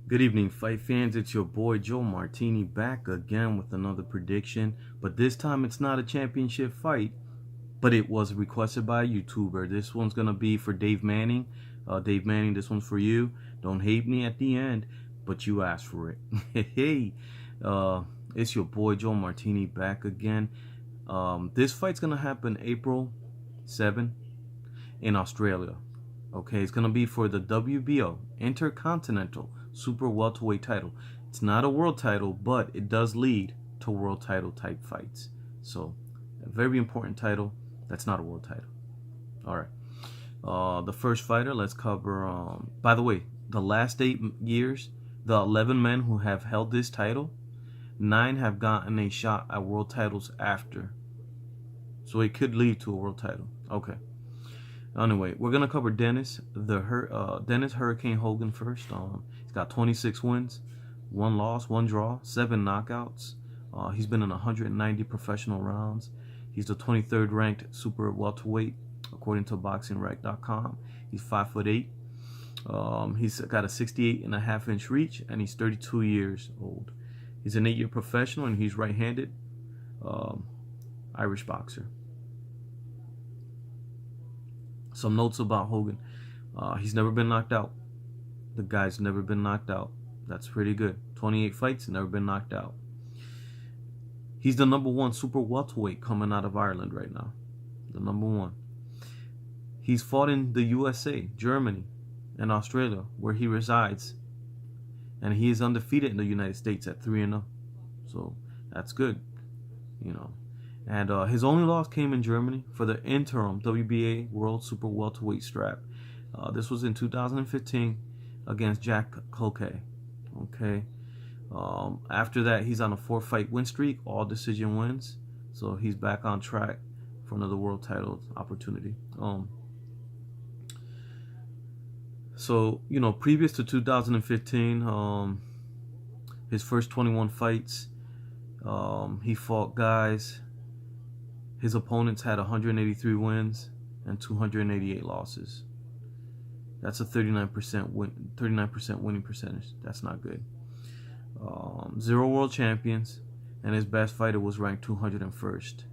Good evening, fight fans. It's your boy Joe Martini back again with another prediction. But this time it's not a championship fight, but it was requested by a YouTuber. This one's going to be for Dave Manning. Dave Manning, this one's for you. Don't hate me at the end, but you asked for it. Hey, it's your boy Joe Martini back again. This fight's going to happen April 7 in Australia. Okay, it's going to be for the WBO Intercontinental Super Welterweight title. It's not a world title, but it does lead to world title type fights. So, a very important title. That's not a world title. All right. The first fighter, let's cover. By the way, the last 8 years, the 11 men who have held this title, 9 have gotten a shot at world titles after. So it could lead to a world title. Okay. Anyway, we're gonna cover Dennis Hurricane Hogan first. He's got 26 wins, 1 loss, 1 draw, 7 knockouts. He's been in 190 professional rounds. He's the 23rd ranked super welterweight according to BoxingRec.com. He's 5'8". He's got a 68.5-inch reach, and he's 32 years old. He's an 8-year professional, and he's right-handed, Irish boxer. Some notes about Hogan. He's never been knocked out. The guy's never been knocked out. That's pretty good. 28 fights, never been knocked out. He's the #1 super welterweight coming out of Ireland right now. The #1. He's fought in the USA, Germany, and Australia, where he resides. And he is undefeated in the United States at 3-0. So that's good, you know. And his only loss came in Germany for the interim WBA World Super Welterweight strap. This was in 2015 against Jack Colquet. Okay. After that, he's on a 4-fight win streak, all decision wins. So he's back on track for another world title opportunity. So, you know, previous to 2015, his first 21 fights, he fought guys. His opponents had 183 wins and 288 losses. That's a 39% winning percentage. That's not good. 0 world champions, and his best fighter was ranked 201st.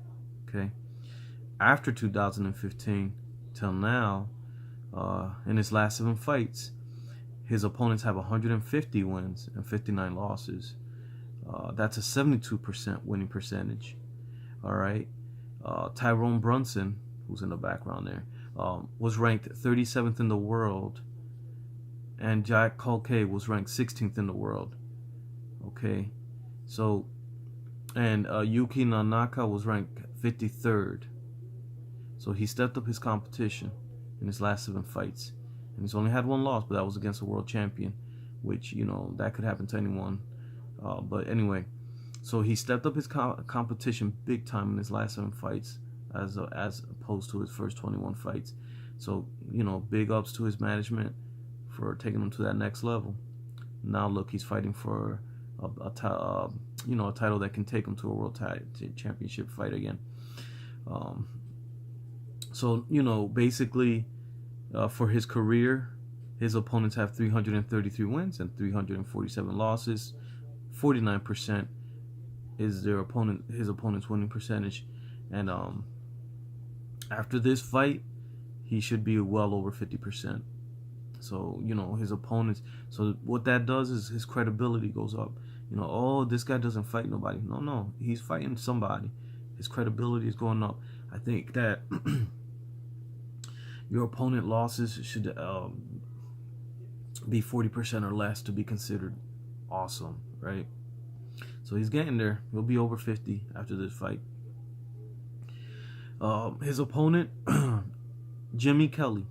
Okay. After 2015 till now, in his last 7 fights, his opponents have 150 wins and 59 losses. That's a 72% winning percentage. All right. Tyrone Brunson, who's in the background there, was ranked 37th in the world, and Jack Colquet was ranked 16th in the world. Okay, so, and Yuki Nanaka was ranked 53rd. So he stepped up his competition in his last 7 fights, and he's only had 1 loss, but that was against a world champion, which, you know, that could happen to anyone. But anyway. So he stepped up his competition big time in his last 7 fights as opposed to his first 21 fights. So, you know, big ups to his management for taking him to that next level. Now look, he's fighting for a title that can take him to a world championship fight again. So, you know, basically for his career, his opponents have 333 wins and 347 losses. 49% is his opponent's winning percentage, and after this fight, he should be well over 50%. So, you know, his opponents. So what that does is his credibility goes up. You know, oh, this guy doesn't fight nobody. No, he's fighting somebody. His credibility is going up. I think that your opponent losses should be 40% or less to be considered awesome, right? So he's getting there. He'll be over 50 after this fight. His opponent, Jimmy Kelly.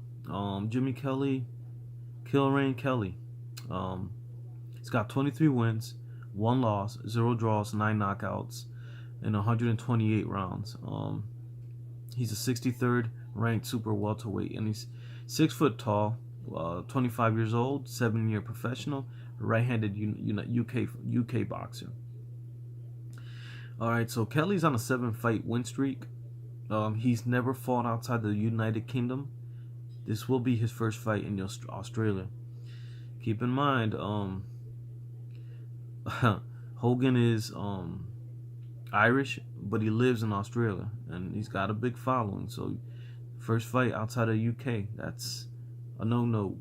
Kilrain Kelly. He's got 23 wins, 1 loss, 0 draws, 9 knockouts, in 128 rounds. He's a 63rd ranked super welterweight, and he's 6 foot tall, 25 years old, 7-year professional, right-handed UK boxer. All right, so Kelly's on a 7-fight win streak. He's never fought outside the United Kingdom. This will be his first fight in Australia. Keep in mind, Hogan is Irish, but he lives in Australia, and he's got a big following. So, first fight outside of UK, that's a no-no.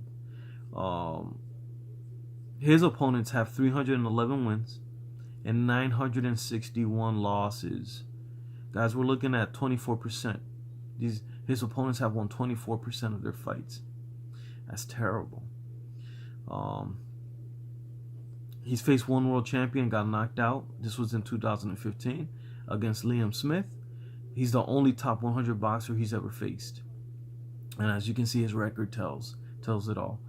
His opponents have 311 wins and 961 losses. Guys, we're looking at 24%. His opponents have won 24% of their fights. That's terrible. He's faced one world champion, got knocked out. This was in 2015 against Liam Smith. He's the only top 100 boxer he's ever faced. And as you can see, his record tells it all.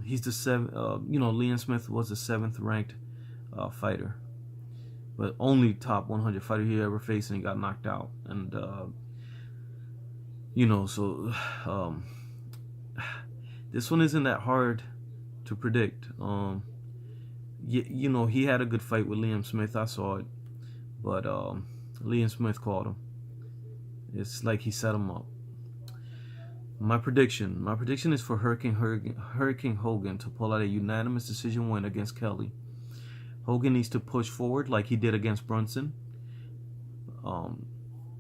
He's the Liam Smith was the 7th ranked fighter, but only top 100 fighter he ever faced, and he got knocked out. And this one isn't that hard to predict. He had a good fight with Liam Smith. I saw it, but Liam Smith called him. It's like he set him up. My prediction is for Hurricane Hogan to pull out a unanimous decision win against Kelly. Hogan needs to push forward like he did against Brunson.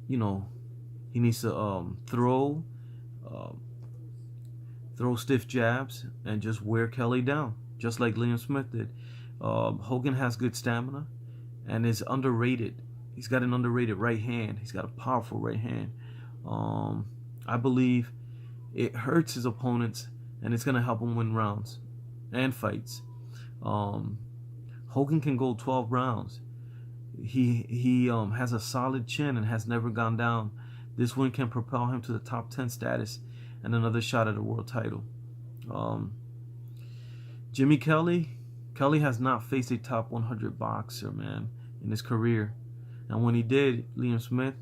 He needs to throw stiff jabs and just wear Kelly down, just like Liam Smith did. Hogan has good stamina and is underrated. He's got an underrated right hand. He's got a powerful right hand. I believe it hurts his opponents, and it's going to help him win rounds and fights. Hogan can go 12 rounds. He has a solid chin and has never gone down. This win can propel him to the top 10 status and another shot at a world title. Jimmy Kelly has not faced a top 100 boxer, man, in his career. And when he did, Liam Smith,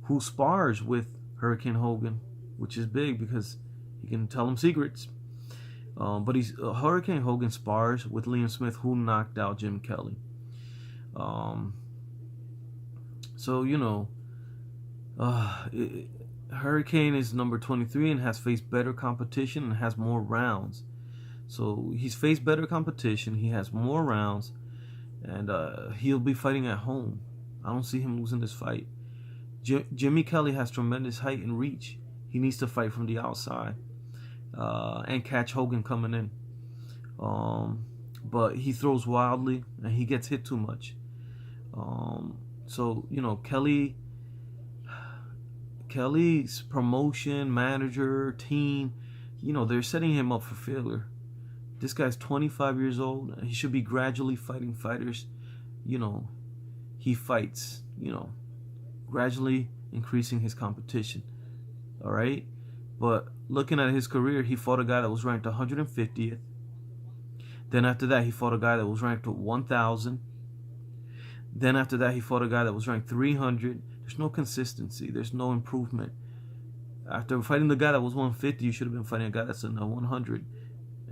who spars with Hurricane Hogan, which is big because he can tell him secrets. But Hurricane Hogan spars with Liam Smith, who knocked out Jim Kelly. Hurricane is number 23 and has faced better competition and has more rounds. So he's faced better competition. He has more rounds, and he'll be fighting at home. I don't see him losing this fight. Jimmy Kelly has tremendous height and reach. He needs to fight from the outside and catch Hogan coming in. But he throws wildly and he gets hit too much. Kelly's promotion, manager, team, they're setting him up for failure. This guy's 25 years old. He should be gradually fighting fighters. He fights, gradually increasing his competition. All right? But looking at his career, he fought a guy that was ranked 150th. Then after that, he fought a guy that was ranked 1,000. Then after that, he fought a guy that was ranked 300. There's no consistency. There's no improvement. After fighting the guy that was 150, you should have been fighting a guy that's in the 100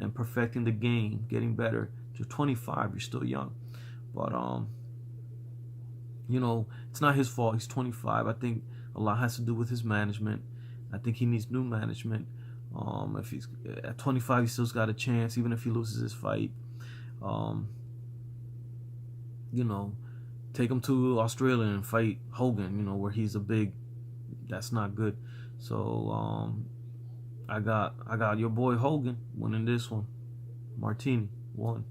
and perfecting the game, getting better. You're 25. You're still young. But, it's not his fault. He's 25. I think a lot has to do with his management. I think he needs new management. If he's at 25, he still's got a chance, even if he loses his fight. Take him to Australia and fight Hogan, where he's a big. That's not good. So I got your boy Hogan winning this one. Martini 1.